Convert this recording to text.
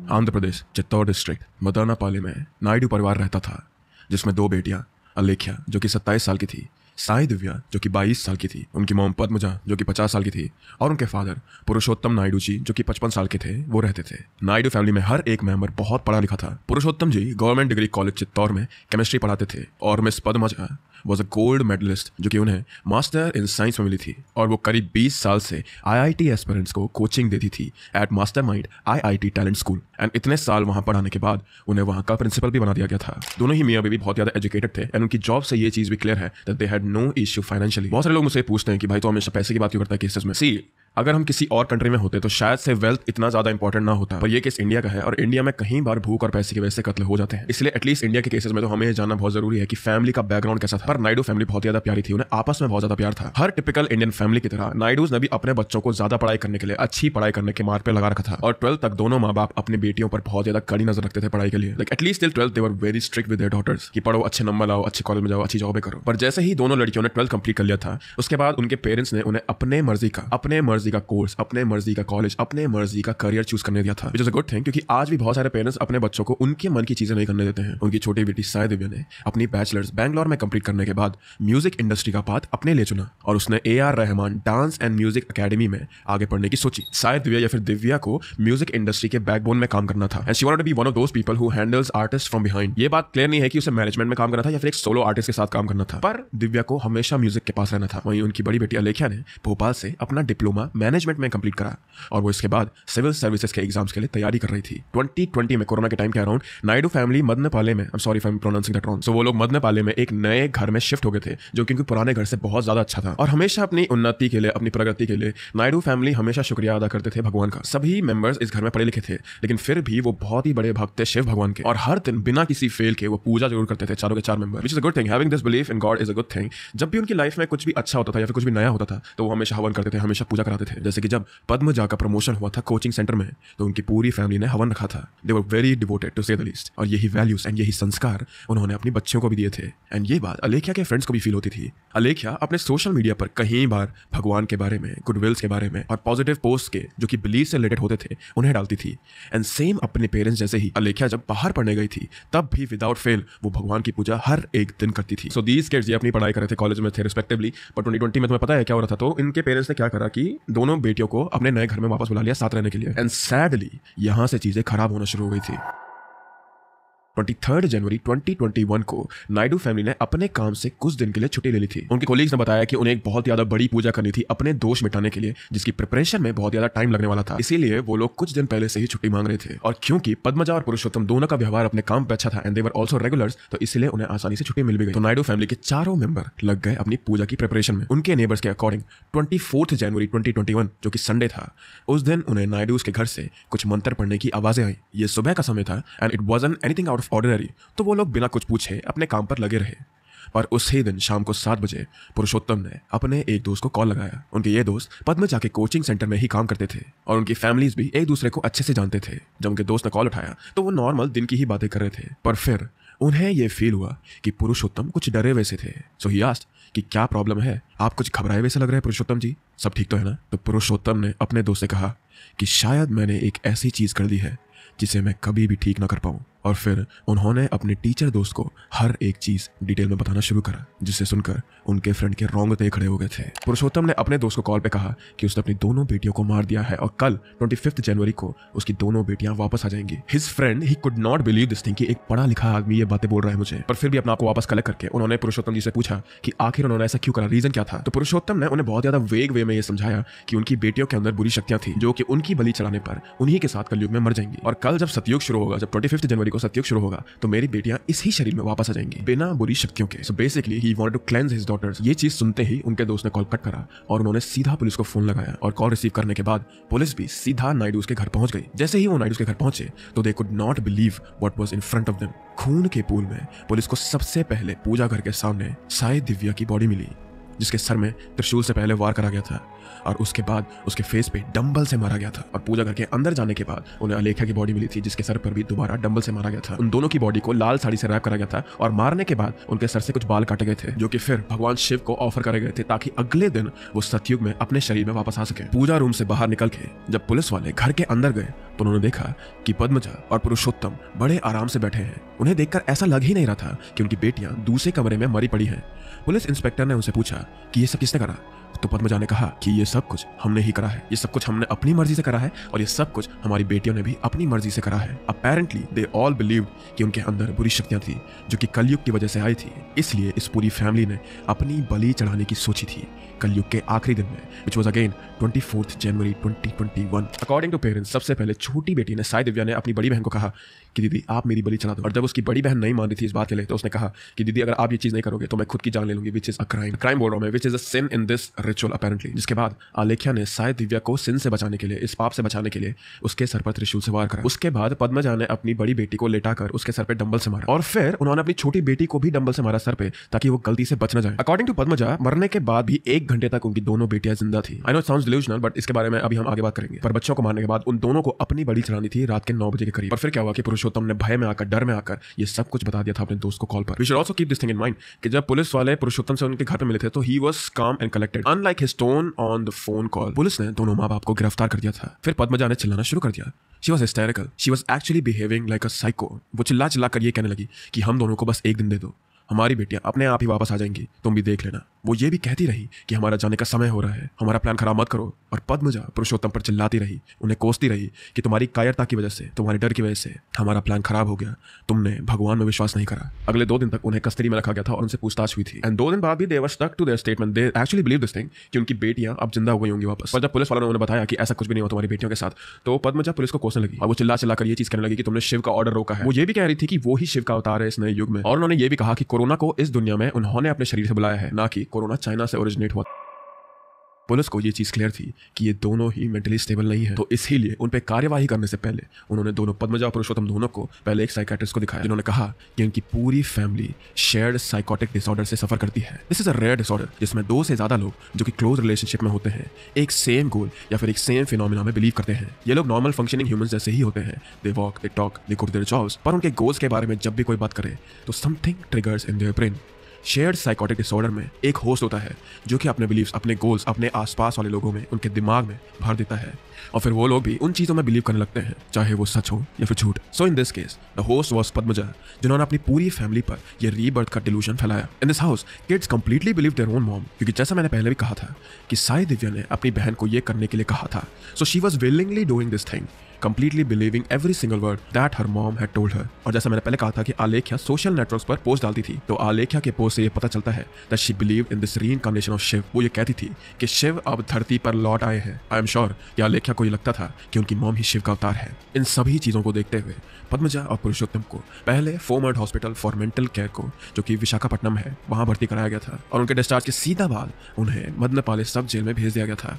Andhra Pradesh Chittor district Madanapalle में नायडू परिवार रहता था, जिसमें दो बेटियां अलेख्या जो कि 27 साल की थी, साई दिव्या जो कि 22 साल की थी, उनकी मॉम पद्मजा जो कि 50 साल की थी और उनके फादर पुरुषोत्तम नायडू जी जो कि 55 साल के थे, वो रहते थे। नायडू फैमिली में हर एक मेंबर बहुत पढ़ा लिखा था। Purushottam ji government degree college Chittor में केमिस्ट्री पढ़ाते थे और miss Padmaja was a gold medalist जो कि उन्हें मास्टर इन साइंस में मिली थी और वो करीब 20 साल से IIT एस्पिरेंट्स को कोचिंग देती थी at mastermind IIT talent school. And इतने साल वहां पढ़ाने के बाद उन्हें वहां का प्रिंसिपल भी बना दिया गया था। दोनों ही मियां बीवी बहुत ज्यादा एजुकेटेड थे एंड उनकी जॉब से ये चीज भी क्लियर है that they had no issue financially. बहुत सारे लोग मुझसे पूछते हैं कि भाई तो हमेशा पैसे की बात क्यों करता है केसेस में। सी अगर हम किसी और कंट्री में होते तो शायद से वेल्थ इतना ज्यादा इंपॉर्टेंट ना होता, पर ये केस इंडिया का है और इंडिया में कहीं बार भूख और पैसे की वजह से कत्ल हो जाते हैं। इसलिए एटलीस्ट इंडिया के केसेस में तो हमें जानना बहुत जरूरी है कि फैमिली का बैकग्राउंड कैसा था। पर नायडू फैमिली बहुत ज्यादा प्यारी थी, उन्हें आपस में बहुत ज्यादा प्यार था। हर टिपिकल इंडियन फैमिली की तरह नायडूज ने भी अपने बच्चों को ज्यादा पढ़ाई करने के लिए अच्छी पढ़ाई करने के मार्ग पे लगा रखा था और 12th तक दोनों माँ बाप अपनी बेटियों पर बहुत ज्यादा कड़ी नजर रखते थे पढ़ाई के लिए। Like at least till 12th they were very strict with their daughters कि पढ़ो, अच्छे नंबर लाओ, अच्छे कॉलेज में जाओ, अच्छी जॉब करो। पर जैसे ही दोनों लड़कियों ने 12th कंप्लीट कर लिया था, उसके बाद उनके पेरेंट्स ने उन्हें अपने मर्जी का कोर्स, अपने मर्जी का कॉलेज, अपने मर्जी का करियर चूज करने दिया था, which is a good thing, क्योंकि आज भी बहुत सारे पेरेंट्स अपने बच्चों को उनके मन की चीजें नहीं करने देते हैं। उनकी छोटी बेटी साई दिव्या ने अपनी बैचलर्स बैंगलोर में कंप्लीट करने के बाद म्यूजिक इंडस्ट्री का पाथ अपने लिए चुना और उसने AR Rahman dance and music academy में आगे पढ़ने की सोची। साई दिव्या या फिर दिव्या को म्यूजिक इंडस्ट्री के बैकबोन में काम करना था and she wanted to be one of those people who handles artist from behind. ये बात क्लियर नहीं है कि उसे मैनेजमेंट में काम करना था या फिर एक सोलो आर्टिस्ट के साथ काम करना था, पर दिव्या को हमेशा म्यूजिक के पास रहना था। वहीं उनकी बड़ी बेटी अलेख्या ने भोपाल से अपना डिप्लोमा मैनेजमेंट में कंप्लीट करा और वो इसके बाद सिविल सर्विसेज के एग्जाम्स के लिए तैयारी कर रही थी। 2020 में कोरोना के टाइम के अराउंड नायडू फैमिली मदनपल्ली में, I am sorry if I am pronouncing that wrong, so वो लोग मदनपल्ली में एक नए घर में शिफ्ट हो गए थे जो कि उनके पुराने घर से बहुत ज्यादा अच्छा था। और हमेशा अपनी उन्नति के लिए, अपनी प्रगति के लिए नायडू फैमिली हमेशा शुक्रिया अदा करते थे भगवान का। सभी मेंबर्स इस घर में पढ़े लिखे थे, लेकिन फिर भी वो बहुत ही बड़े भक्त थे शिव भगवान के और हर दिन बिना किसी फेल के वो पूजा जरूर करते थे, चारों के चार member, which is a good thing. Having this belief in God is a good thing. जब भी उनकी लाइफ में कुछ भी अच्छा होता था या फिर कुछ भी नया होता था तो वो हमेशा हवन करते थे, हमेशा पूजा कराते थे। जैसे कि जब पद्मजा का प्रमोशन हुआ था कोचिंग सेंटर में तो उनकी पूरी फैमिली ने हवन रखा था। दे वर वेरी डिवोटेड टू से द लीस्ट और यही वैल्यूज एंड यही संस्कार उन्होंने अपनी बच्चियों को भी दिए थे। एंड ये बात अलेख्या के फ्रेंड्स को भी फील होती थी। अलेख्या अपने सोशल मीडिया पर कई बार भगवान के बारे में, गुडविल्स के बारे में और पॉजिटिव पोस्ट के जो कि बिलीफ से रिलेटेड होते थे उन्हें डालती थी। एंड सेम अपने पेरेंट्स जैसे ही अलेख्या जब बाहर पढ़ने गई थी तब भी विदाउट फेल वो भगवान की पूजा हर एक दिन करती थी। सो दीज किड्स ये अपनी पढ़ाई कर रहे थे, कॉलेज में थे रिस्पेक्टिवली, पर 2020 में तुम्हें पता है क्या हो रहा था? तो इनके पेरेंट्स ने क्या करा कि दोनों बेटियों को अपने नए घर में वापस बुला लिया साथ रहने के लिए। एंड सैडली यहां से चीजें खराब होना शुरू हो गई थी। 23 जनवरी 2021 को नायडू फैमिली ने अपने काम से कुछ दिन के लिए छुट्टी ले ली थी। उनके कोलीग्स ने बताया कि उन्हें एक बहुत ज्यादा बड़ी पूजा करनी थी अपने दोष मिटाने के लिए, जिसकी प्रिपरेशन में बहुत ज्यादा टाइम लगने वाला था। इसीलिए वो लोग कुछ दिन पहले से ही छुट्टी मांग रहे थे और क्योंकि पद्मजा और पुरुषोत्तम दोनों का व्यवहार अपने काम पे अच्छा था and they were also regulars, तो इसलिए उन्हें आसानी से छुट्टी मिल भी गई। तो नायडू फैमिली के चारों मेंबर लग गए अपनी पूजा की प्रिपरेशन में। उनके नेबर्स के अकॉर्डिंग 24 जनवरी 2021 जो कि संडे था, उस दिन उन्हें नायडूज के घर से कुछ मंत्र पढ़ने की आवाजें आई। ये सुबह का समय था and it wasn't anything out of ordinary, तो वो लोग बिना कुछ पूछे अपने काम पर लगे रहे। पर उसी दिन शाम को 7 बजे पुरुषोत्तम ने अपने एक दोस्त को कॉल लगाया। उनके ये दोस्त पद्मजा के कोचिंग सेंटर में ही काम करते थे और उनकी फैमिलीज भी एक दूसरे को अच्छे से जानते थे। जब उनके दोस्त ने कॉल उठाया तो वो नॉर्मल दिन की ही बातें कर रहे थे, पर फिर उन्हें यह फील हुआ कि पुरुषोत्तम कुछ डरे वैसे थे। सो ही आस्क्ड कि क्या प्रॉब्लम है, आप कुछ घबराए वैसे लग रहे हैं पुरुषोत्तम जी, सब ठीक तो है ना? तो पुरुषोत्तम ने अपने दोस्त से कहा कि शायद मैंने एक ऐसी चीज कर दी है जिसे मैं कभी भी ठीक ना कर पाऊं। और फिर उन्होंने अपने टीचर दोस्त को हर एक चीज डिटेल में बताना शुरू करा, जिसे सुनकर उनके फ्रेंड के रोंगटे खड़े हो गए थे। पुरुषोत्तम ने अपने दोस्त को कॉल पे कहा कि उसने अपनी दोनों बेटियों को मार दिया है और कल 25 जनवरी को उसकी दोनों बेटियां वापस आ जाएंगी। His friend he could not believe this thing कि एक पढ़ा लिखा आदमी ये बातें बोल रहा है मुझे, पर फिर भी अपना आपको वापस कलेक्ट करके उन्होंने पुरुषोत्तम जी से पूछा कि आखिर उन्होंने ऐसा क्यों करा, रीजन क्या था। तो पुरुषोत्तम ने उन्हें बहुत ज्यादा वेग वे में ये समझाया कि उनकी बेटियों के अंदर बुरी शक्तियां थी जो कि उनकी बलि चढ़ाने पर उन्हीं के साथ कलयुग में मर जाएंगी और कल जब सतयुग शुरू होगा, जब 25 जनवरी को सतयुग शुरू होगा तो मेरी बेटियां इसी शरीर में वापस आ जाएंगी बिना बुरी शक्तियों के। So basically he wanted to cleanse his daughters. ये चीज सुनते ही उनके दोस्त ने कॉल कट करा और उन्होंने सीधा पुलिस को फोन लगाया और कॉल रिसीव करने के बाद पुलिस भी सीधा नायडूज के घर पहुंच गई। जैसे ही वो नायडूज के घर पहुंचे तो they could not believe what was in front of them. खून के पूल में पुलिस को सबसे पहले पूजा घर के सामने साई दिव्या की बॉडी मिली, जिसके सर में त्रिशूल से पहले वार करा गया था और उसके बाद उसके फेस पे डंबल से मारा गया था। और पूजा घर के अंदर जाने के बाद उन्हें अलेख्या की बॉडी मिली थी जिसके सर पर भी दोबारा डंबल से मारा गया था। उन दोनों की बॉडी को लाल साड़ी से रैप करा गया था और मारने के बाद उनके सर से कुछ बाल काटे गए थे जो कि फिर भगवान शिव को ऑफर करे गए थे ताकि अगले दिन वो सतयुग में अपने शरीर में वापस आ सके। पूजा रूम से बाहर निकल के जब पुलिस वाले घर के अंदर गए तो उन्होंने देखा कि पद्मजा और पुरुषोत्तम बड़े आराम से बैठे हैं। उन्हें देखकर ऐसा लग ही नहीं रहा था कि उनकी बेटियां दूसरे कमरे में मरी पड़ी हैं। पुलिस इंस्पेक्टर ने उनसे पूछा कि ये सब किसने करा, तो पद्मजा ने कहा कि ये सब कुछ हमने ही करा है, ये सब कुछ हमने अपनी मर्जी से करा है और ये सब कुछ हमारी बेटियों ने भी अपनी मर्जी से करा है। अपेरेंटली दे ऑल बिलीव्ड कि उनके अंदर बुरी शक्तियां थी जो कि कलयुग की वजह से आई थी, इसलिए इस पूरी फैमिली ने अपनी बलि चढ़ाने की सोची थी कलयुग के आखिरी दिन में, which was again 24 January 2021। According to parents, सबसे पहले छोटी बेटी ने साई दिव्या ने अपनी बड़ी बहन को कहा कि दीदी आप मेरी बलि चढ़ा दो। और जब उसकी बड़ी बहन नहीं मान रही थी इस बात के लिए तो उसने कहा कि दीदी अगर आप ये चीज नहीं करोगे तो मैं खुद की जान ले लूंगी, विच इज अ क्राइम बोल रहा हूं मैं, which is a sin in this ritual apparently. जिसके बाद आलेख्या ने साई दिव्या को सिन से बचाने के लिए, इस पाप से बचाने के लिए उसके सर पर त्रिशूल से वार करा। उसके बाद पद्मजा ने अपनी बड़ी बेटी को लेटाकर उसके सर पे डंबल से मारा और फिर उन्होंने अपनी छोटी बेटी को भी डंबल से मारा सर पे ताकि वो गलती से बच न जाए। अकॉर्डिंग टू पद्मजा, मरने के बाद भी 1 घंटे तक उनकी दोनों बेटियां जिंदा थी। I know it sounds delusional but इसके बारे में अभी हम आगे बात करेंगे। पर बच्चों को मारने के बाद उन दोनों को अपनी बलि चढ़ानी थी रात के 9 बजे के करीब। और फिर क्या हुआ कि पुरुषोत्तम ने भय में आकर, डर में आकर ये सब कुछ बता दिया था अपने दोस्त को कॉल पर। We should also keep this thing in mind कि जब पुलिस वाले पुरुषोत्तम से उनके घर पे मिले थे तो ही वाज काम and collected, unlike his tone on the phone call. Police ने दोनों माँ बाप को गिरफ्तार कर दिया था। फिर पद्मजा ने चिल्लाना शुरू कर दिया। She was hysterical, she was actually behaving like a psycho. वो चिल्ला चिल्ला कर ये कहने लगी कि हम दोनों को बस 1 दिन दे दो, हमारी बेटियां अपने आप ही वापस आ जाएंगी, तुम भी देख लेना। वो ये भी कहती रही कि हमारा जाने का समय हो रहा है, हमारा प्लान खराब मत करो। और पद्मजा पुरुषोत्तम पर चिल्लाती रही, उन्हें कोसती रही कि तुम्हारी कायरता की वजह से, तुम्हारे डर की वजह से हमारा प्लान खराब हो गया, तुमने भगवान में विश्वास नहीं करा। अगले 2 दिन तक उन्हें कस्टडी में रखा गया था और उनसे पूछताछ हुई थी। एंड 2 दिन बाद भी they were stuck to their statement, they actually believe this thing कि उनकी बेटियां अब जिंदा हो गई होंगी वापस। और जब पुलिस वालों ने उन्हें बताया कि ऐसा कुछ भी नहीं हुआ तुम्हारी बेटियों के साथ, तो पद्मजा पुलिस को कोसने लगी और वो चिल्ला चिल्ला कर ये चीज कहने लगी कि तुमने शिव का ऑर्डर रोका है। वो ये भी कह रही थी कि वो ही शिव का अवतार है इस नए युग में। और उन्होंने ये भी कहा कि कोरोना को इस दुनिया में उन्होंने अपने शरीर से बुलाया है, ना कि कोरोना चाइना से ओरिजिनेट हुआ। पुलिस को ये चीज क्लियर थी कि ये दोनों ही मेंटली स्टेबल नहीं है, तो इसीलिए उन पे कार्यवाही करने से पहले उन्होंने दोनों पद्मजा और पुरुषोत्तम दोनों को पहले एक साइकियाट्रिस्ट को दिखाया जिन्होंने कहा कि उनकी पूरी फैमिली शेयर्ड साइकोटिक डिसऑर्डर से सफर करती है। This is a rare disorder जिसमें 2 से ज्यादा लोग जो कि क्लोज रिलेशनशिप में होते हैं एक सेम गोल या फिर एक सेम फिनोमिना में बिलीव करते हैं। ये लोग नॉर्मल फंक्शनिंग ह्यूमंस जैसे ही होते हैं, they walk, they talk, they go to their jobs, पर उनके गोल्स के बारे में जब भी कोई बात करे तो something triggers in their brain. Shared psychotic disorder में एक होस्ट होता है जो कि अपने बिलीव्स, अपने गोल्स अपने आसपास वाले लोगों में, उनके दिमाग में भर देता है और फिर वो लोग भी उन चीज़ों में बिलीव करने लगते हैं चाहे वो सच हो या फिर झूठ। So in this case the host was Padmaja, जिन्होंने अपनी पूरी फैमिली पर यह रीबर्थ का डिल्यूजन फैलाया। In this house kids completely believe their own mom, क्योंकि जैसा मैंने पहले भी कहा था कि साई दिव्या ने अपनी बहन को यह करने के लिए कहा था। So she was willingly doing this thing, completely believing every single word that her mom had told her। और जैसा मैंने पहले कहा था कि आलेख्या सोशल नेटवर्क्स पर पोस्ट डालती थी, तो आलेख्या के पोस्ट से ये पता चलता है that she believed in this reincarnation of Shiv. वो ये कहती थी कि शिव अब धरती पर लौट आए हैं। आई एम श्योर कि आलेख्या को ये लगता था कि उनकी मॉम ही शिव का अवतार है। इन सभी चीज़ों को देखते हुए पद्मजा और पुरुषोत्तम को पहले फोमर्ड हॉस्पिटल फॉर मेंटल केयर को, जो कि विशाखापट्टनम है, वहां भर्ती कराया गया था और उनके डिस्चार्ज के सीधा बाद उन्हें मदनपाले सब जेल में भेज दिया गया था।